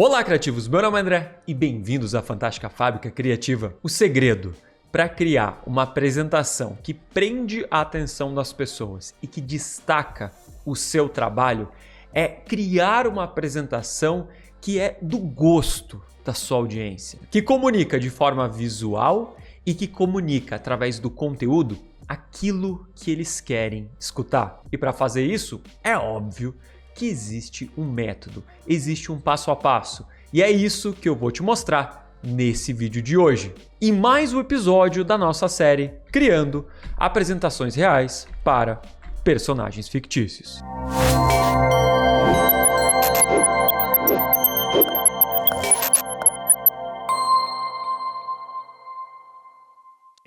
Olá, criativos! Meu nome é André e bem-vindos à Fantástica Fábrica Criativa. O segredo para criar uma apresentação que prende a atenção das pessoas e que destaca o seu trabalho é criar uma apresentação que é do gosto da sua audiência, que comunica de forma visual e que comunica através do conteúdo aquilo que eles querem escutar. E para fazer isso, é óbvio que existe um método, existe um passo a passo. E é isso que eu vou te mostrar nesse vídeo de hoje. E mais um episódio da nossa série Criando Apresentações Reais para Personagens Fictícios.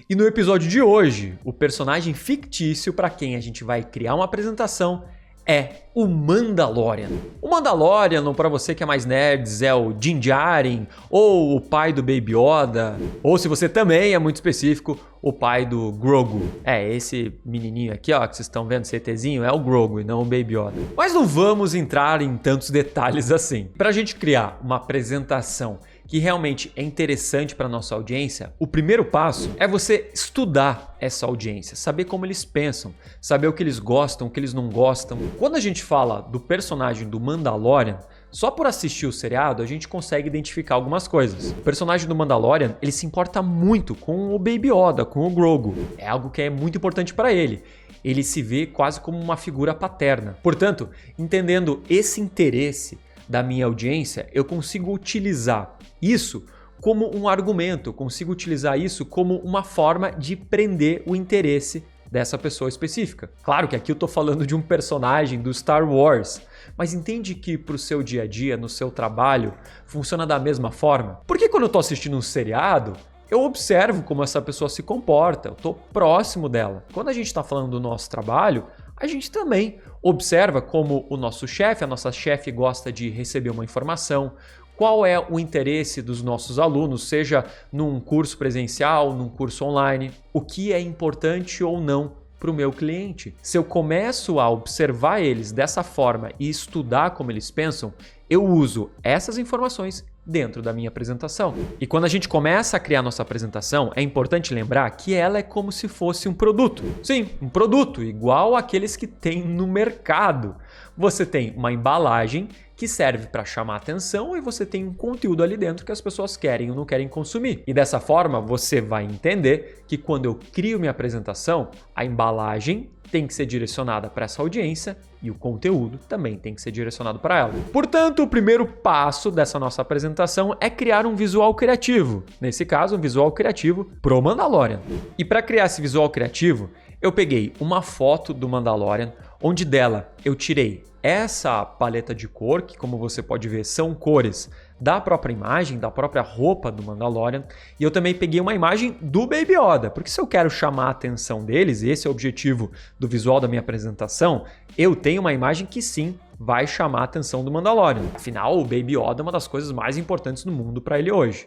E no episódio de hoje, o personagem fictício para quem a gente vai criar uma apresentação é o Mandalorian. O Mandalorian, para você que é mais nerds, é o Din Djarin, ou o pai do Baby Yoda, ou se você também é muito específico, o pai do Grogu. Esse menininho aqui, ó, que vocês estão vendo, esse ETzinho, é o Grogu e não o Baby Yoda. Mas não vamos entrar em tantos detalhes assim. Para a gente criar uma apresentação que realmente é interessante para nossa audiência, o primeiro passo é você estudar essa audiência, saber como eles pensam, saber o que eles gostam, o que eles não gostam. Quando a gente fala do personagem do Mandalorian, só por assistir o seriado a gente consegue identificar algumas coisas. O personagem do Mandalorian, ele se importa muito com o Baby Yoda, com o Grogu. É algo que é muito importante para ele. Ele se vê quase como uma figura paterna. Portanto, entendendo esse interesse da minha audiência, eu consigo utilizar isso como um argumento, eu consigo utilizar isso como uma forma de prender o interesse dessa pessoa específica. Claro que aqui eu tô falando de um personagem do Star Wars, mas entende que pro seu dia a dia, no seu trabalho, funciona da mesma forma? Porque quando eu tô assistindo um seriado, eu observo como essa pessoa se comporta, eu tô próximo dela. Quando a gente tá falando do nosso trabalho, a gente também observa como o nosso chefe, a nossa chefe gosta de receber uma informação, qual é o interesse dos nossos alunos, seja num curso presencial, num curso online, o que é importante ou não para o meu cliente. Se eu começo a observar eles dessa forma e estudar como eles pensam, eu uso essas informações dentro da minha apresentação. E quando a gente começa a criar nossa apresentação, é importante lembrar que ela é como se fosse um produto. Sim, um produto igual àqueles que tem no mercado. Você tem uma embalagem que serve para chamar atenção e você tem um conteúdo ali dentro que as pessoas querem ou não querem consumir. E dessa forma, você vai entender que quando eu crio minha apresentação, a embalagem tem que ser direcionada para essa audiência e o conteúdo também tem que ser direcionado para ela. Portanto, o primeiro passo dessa nossa apresentação é criar um visual criativo. Nesse caso, um visual criativo pro Mandalorian. E para criar esse visual criativo, eu peguei uma foto do Mandalorian, onde dela eu tirei essa paleta de cor, que como você pode ver são cores da própria imagem, da própria roupa do Mandalorian, e eu também peguei uma imagem do Baby Yoda, porque se eu quero chamar a atenção deles, esse é o objetivo do visual da minha apresentação, eu tenho uma imagem que sim vai chamar a atenção do Mandalorian. Afinal, o Baby Yoda é uma das coisas mais importantes no mundo para ele hoje.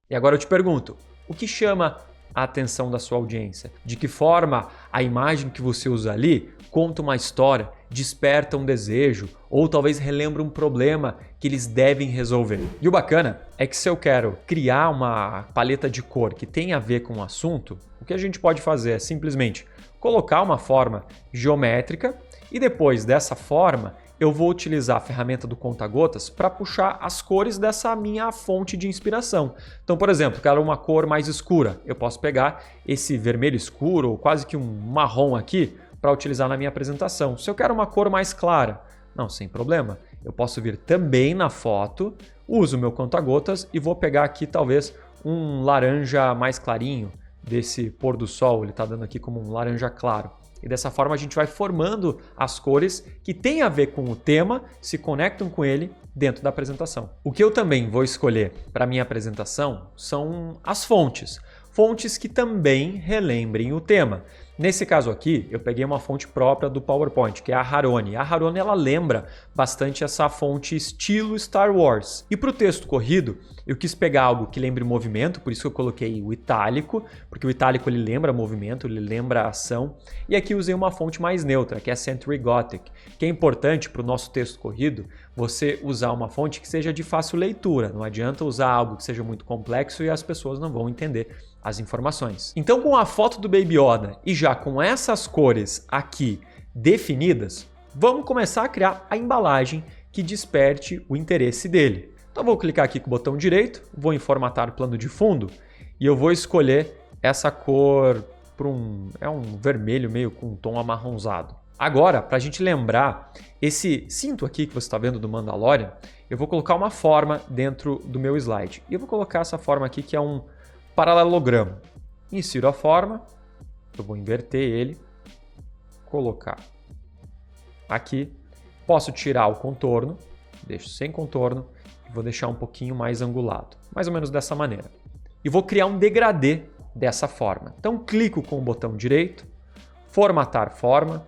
E agora eu te pergunto, o que chama a atenção da sua audiência? De que forma a imagem que você usa ali conta uma história, desperta um desejo ou talvez relembra um problema que eles devem resolver? E o bacana é que se eu quero criar uma paleta de cor que tenha a ver com o assunto, o que a gente pode fazer é simplesmente colocar uma forma geométrica e depois dessa forma eu vou utilizar a ferramenta do conta-gotas para puxar as cores dessa minha fonte de inspiração. Então, por exemplo, quero uma cor mais escura. Eu posso pegar esse vermelho escuro ou quase que um marrom aqui para utilizar na minha apresentação. Se eu quero uma cor mais clara, não, sem problema. Eu posso vir também na foto, uso o meu conta-gotas e vou pegar aqui talvez um laranja mais clarinho desse pôr do sol. Ele está dando aqui como um laranja claro. E dessa forma a gente vai formando as cores que têm a ver com o tema, se conectam com ele dentro da apresentação. O que eu também vou escolher para minha apresentação são as fontes. Fontes que também relembrem o tema. Nesse caso aqui, eu peguei uma fonte própria do PowerPoint, que é a Haroni. A Haroni, ela lembra bastante essa fonte estilo Star Wars. E para o texto corrido, eu quis pegar algo que lembre movimento, por isso que eu coloquei o itálico, porque o itálico ele lembra movimento, ele lembra ação. E aqui usei uma fonte mais neutra, que é a Century Gothic, que é importante para o nosso texto corrido você usar uma fonte que seja de fácil leitura. Não adianta usar algo que seja muito complexo e as pessoas não vão entender as informações. Então, com a foto do Baby Yoda e já com essas cores aqui definidas, vamos começar a criar a embalagem que desperte o interesse dele. Então, vou clicar aqui com o botão direito, vou em formatar plano de fundo e eu vou escolher essa cor para um vermelho meio com um tom amarronzado. Agora, para a gente lembrar, esse cinto aqui que você está vendo do Mandalorian, eu vou colocar uma forma dentro do meu slide. E eu vou colocar essa forma aqui que é um paralelogramo. Insiro a forma, eu vou inverter ele, colocar aqui. Posso tirar o contorno, deixo sem contorno e vou deixar um pouquinho mais angulado. Mais ou menos dessa maneira. E vou criar um degradê dessa forma. Então, clico com o botão direito, formatar forma,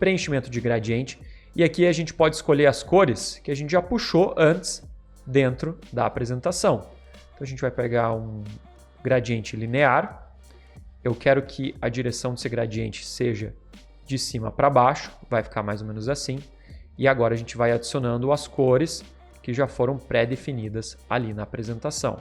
preenchimento de gradiente, e aqui a gente pode escolher as cores que a gente já puxou antes dentro da apresentação. Então a gente vai pegar um gradiente linear, eu quero que a direção desse gradiente seja de cima para baixo, vai ficar mais ou menos assim, e agora a gente vai adicionando as cores que já foram pré-definidas ali na apresentação.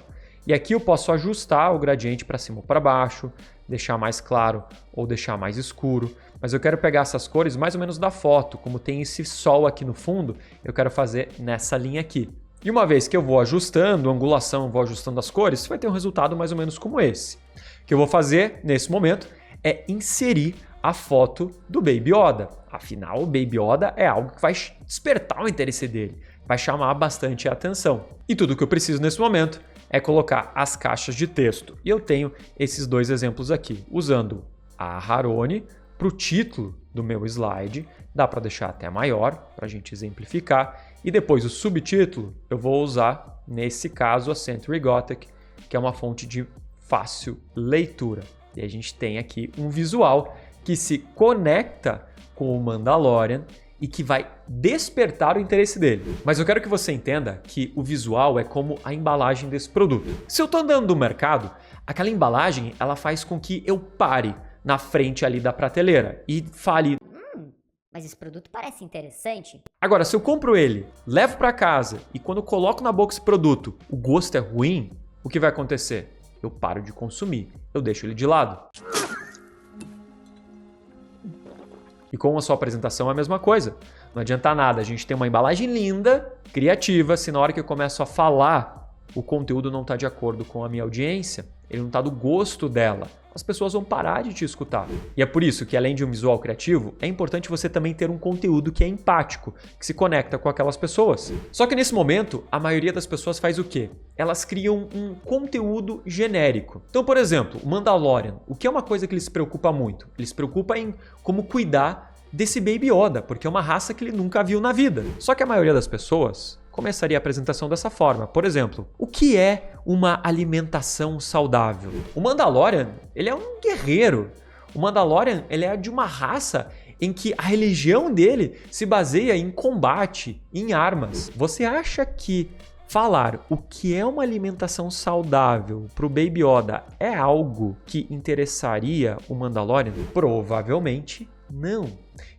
E aqui eu posso ajustar o gradiente para cima ou para baixo, deixar mais claro ou deixar mais escuro. Mas eu quero pegar essas cores mais ou menos da foto, como tem esse sol aqui no fundo, eu quero fazer nessa linha aqui. E uma vez que eu vou ajustando a angulação, vou ajustando as cores, vai ter um resultado mais ou menos como esse. O que eu vou fazer nesse momento é inserir a foto do Baby Yoda. Afinal, o Baby Yoda é algo que vai despertar o interesse dele, vai chamar bastante a atenção. E tudo que eu preciso nesse momento é colocar as caixas de texto. E eu tenho esses dois exemplos aqui, usando a Haroni para o título do meu slide, dá para deixar até maior para a gente exemplificar, e depois o subtítulo eu vou usar, nesse caso, a Century Gothic, que é uma fonte de fácil leitura. E a gente tem aqui um visual que se conecta com o Mandalorian e que vai despertar o interesse dele. Mas eu quero que você entenda que o visual é como a embalagem desse produto. Se eu estou andando no mercado, aquela embalagem ela faz com que eu pare na frente ali da prateleira e fale: mas esse produto parece interessante. Agora, se eu compro ele, levo para casa e quando eu coloco na boca esse produto, o gosto é ruim, o que vai acontecer? Eu paro de consumir, eu deixo ele de lado. E com a sua apresentação é a mesma coisa. Não adianta nada a gente ter uma embalagem linda, criativa, se na hora que eu começo a falar, o conteúdo não está de acordo com a minha audiência, ele não está do gosto dela. As pessoas vão parar de te escutar. E é por isso que, além de um visual criativo, é importante você também ter um conteúdo que é empático, que se conecta com aquelas pessoas. Só que nesse momento, a maioria das pessoas faz o quê? Elas criam um conteúdo genérico. Então, por exemplo, o Mandalorian, o que é uma coisa que ele se preocupa muito? Ele se preocupa em como cuidar desse Baby Yoda, porque é uma raça que ele nunca viu na vida. Só que a maioria das pessoas começaria a apresentação dessa forma. Por exemplo, o que é uma alimentação saudável? O Mandalorian, ele é um guerreiro. O Mandalorian, ele é de uma raça em que a religião dele se baseia em combate, em armas. Você acha que falar o que é uma alimentação saudável para o Baby Yoda é algo que interessaria o Mandalorian? Provavelmente não.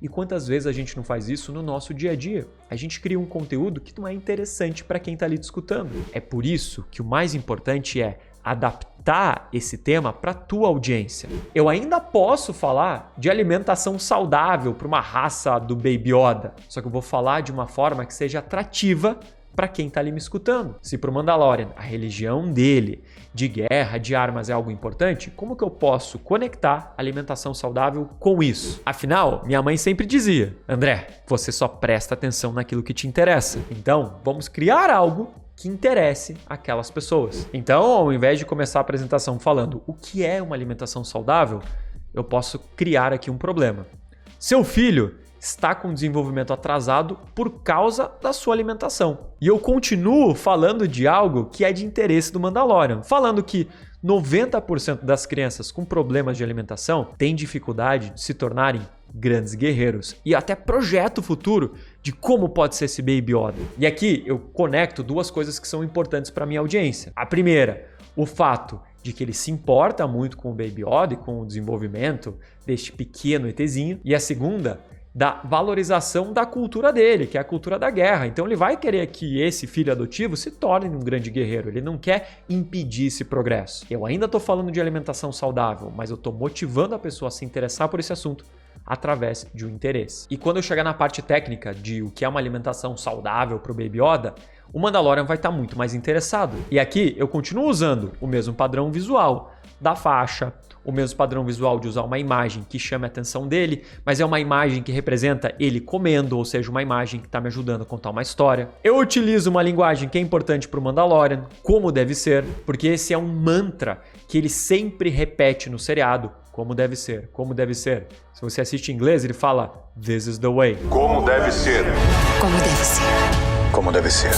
E quantas vezes a gente não faz isso no nosso dia a dia? A gente cria um conteúdo que não é interessante para quem está ali te escutando. É por isso que o mais importante é adaptar esse tema para a tua audiência. Eu ainda posso falar de alimentação saudável para uma raça do Baby Yoda, só que eu vou falar de uma forma que seja atrativa para quem está ali me escutando. Se para o Mandalorian a religião dele de guerra, de armas é algo importante, como que eu posso conectar alimentação saudável com isso? Afinal, minha mãe sempre dizia: André, você só presta atenção naquilo que te interessa. Então, vamos criar algo que interesse aquelas pessoas. Então, ao invés de começar a apresentação falando o que é uma alimentação saudável, eu posso criar aqui um problema. Seu filho está com desenvolvimento atrasado por causa da sua alimentação. E eu continuo falando de algo que é de interesse do Mandalorian, falando que 90% das crianças com problemas de alimentação têm dificuldade de se tornarem grandes guerreiros e até projeta o futuro de como pode ser esse Baby Yoda. E aqui eu conecto duas coisas que são importantes para minha audiência. A primeira, o fato de que ele se importa muito com o Baby Yoda e com o desenvolvimento deste pequeno ETzinho. E a segunda, da valorização da cultura dele, que é a cultura da guerra. Então ele vai querer que esse filho adotivo se torne um grande guerreiro. Ele não quer impedir esse progresso. Eu ainda estou falando de alimentação saudável, mas eu estou motivando a pessoa a se interessar por esse assunto através de um interesse. E quando eu chegar na parte técnica de o que é uma alimentação saudável para o Baby Yoda, o Mandalorian vai estar muito mais interessado. E aqui eu continuo usando o mesmo padrão visual da faixa, o mesmo padrão visual de usar uma imagem que chame a atenção dele, mas é uma imagem que representa ele comendo, ou seja, uma imagem que está me ajudando a contar uma história. Eu utilizo uma linguagem que é importante para o Mandalorian, como deve ser, porque esse é um mantra que ele sempre repete no seriado, como deve ser, como deve ser. Se você assiste em inglês, ele fala "This is the way". Como deve ser. Como deve ser. Como deve ser.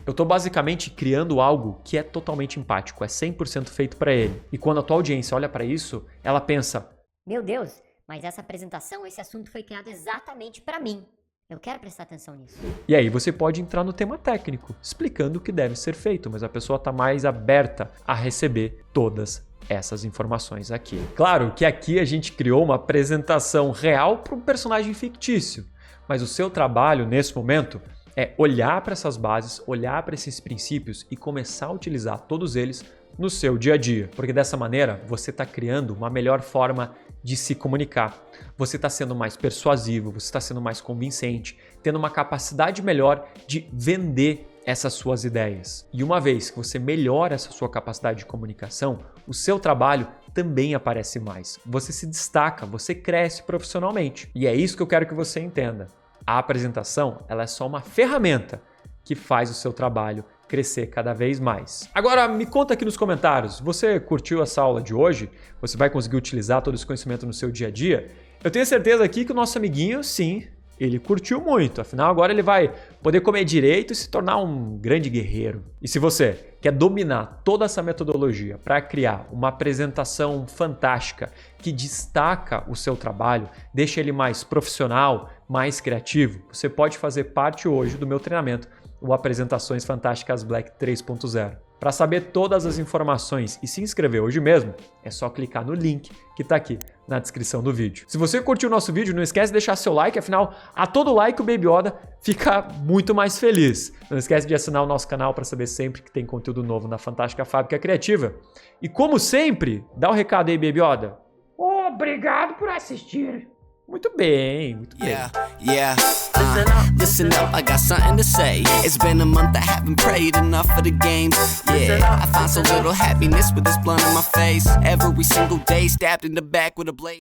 Eu estou basicamente criando algo que é totalmente empático, é 100% feito para ele. E quando a tua audiência olha para isso, ela pensa: Meu Deus, mas essa apresentação, esse assunto foi criado exatamente para mim. Eu quero prestar atenção nisso. E aí você pode entrar no tema técnico, explicando o que deve ser feito, mas a pessoa está mais aberta a receber todas essas informações aqui. Claro que aqui a gente criou uma apresentação real para um personagem fictício, mas o seu trabalho nesse momento é olhar para essas bases, olhar para esses princípios e começar a utilizar todos eles no seu dia a dia. Porque dessa maneira você está criando uma melhor forma de se comunicar. Você está sendo mais persuasivo, você está sendo mais convincente, tendo uma capacidade melhor de vender essas suas ideias. E uma vez que você melhora essa sua capacidade de comunicação, o seu trabalho também aparece mais. Você se destaca, você cresce profissionalmente. E é isso que eu quero que você entenda. A apresentação, ela é só uma ferramenta que faz o seu trabalho crescer cada vez mais. Agora, me conta aqui nos comentários, você curtiu essa aula de hoje? Você vai conseguir utilizar todo esse conhecimento no seu dia a dia? Eu tenho certeza aqui que o nosso amiguinho, sim, ele curtiu muito. Afinal, agora ele vai poder comer direito e se tornar um grande guerreiro. E se você quer dominar toda essa metodologia para criar uma apresentação fantástica que destaca o seu trabalho, deixa ele mais profissional, mais criativo, você pode fazer parte hoje do meu treinamento, o Apresentações Fantásticas Black 3.0. Para saber todas as informações e se inscrever hoje mesmo, é só clicar no link que está aqui na descrição do vídeo. Se você curtiu o nosso vídeo, não esquece de deixar seu like, afinal, a todo like o Baby Yoda fica muito mais feliz. Não esquece de assinar o nosso canal para saber sempre que tem conteúdo novo na Fantástica Fábrica Criativa. E como sempre, dá o recado aí, Baby Yoda. Obrigado por assistir. Muito bem, muito bem. Yeah. Listen up, I got something to say. It's been a month, I haven't prayed enough for the games. Yeah, I find so little happiness with this blunt in my face. Every single day, stabbed in the back with a blade.